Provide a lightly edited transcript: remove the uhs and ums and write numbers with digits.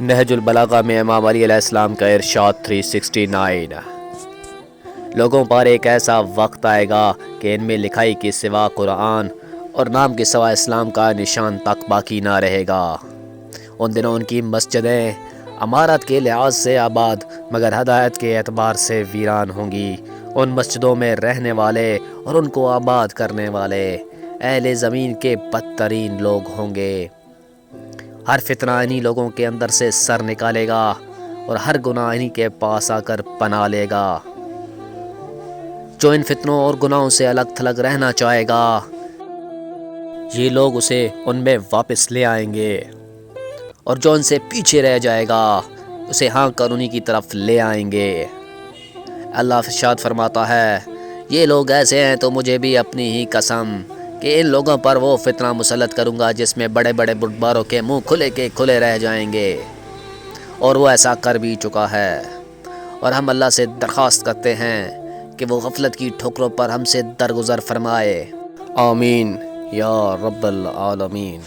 نہج البلاغہ میں امام علی علیہ السلام کا ارشاد 369 لوگوں پر ایک ایسا وقت آئے گا کہ ان میں لکھائی کے سوا قرآن اور نام کے سوا اسلام کا نشان تک باقی نہ رہے گا۔ ان دنوں ان کی مسجدیں عمارت کے لحاظ سے آباد مگر ہدایت کے اعتبار سے ویران ہوں گی۔ ان مسجدوں میں رہنے والے اور ان کو آباد کرنے والے اہل زمین کے بدترین لوگ ہوں گے۔ ہر فتنہ انہی لوگوں کے اندر سے سر نکالے گا اور ہر گناہ انہی کے پاس آ کر پناہ لے گا۔ جو ان فتنوں اور گناہوں سے الگ تھلگ رہنا چاہے گا، یہ لوگ اسے ان میں واپس لے آئیں گے، اور جو ان سے پیچھے رہ جائے گا اسے ہانک کر انہی کی طرف لے آئیں گے۔ اللہ ارشاد فرماتا ہے، یہ لوگ ایسے ہیں تو مجھے بھی اپنی ہی قسم کہ ان لوگوں پر وہ فتنہ مسلط کروں گا جس میں بڑے بڑے بڑباروں کے منہ کھلے کے کھلے رہ جائیں گے، اور وہ ایسا کر بھی چکا ہے۔ اور ہم اللہ سے درخواست کرتے ہیں کہ وہ غفلت کی ٹھوکروں پر ہم سے درگزر فرمائے۔ آمین یا رب العالمین۔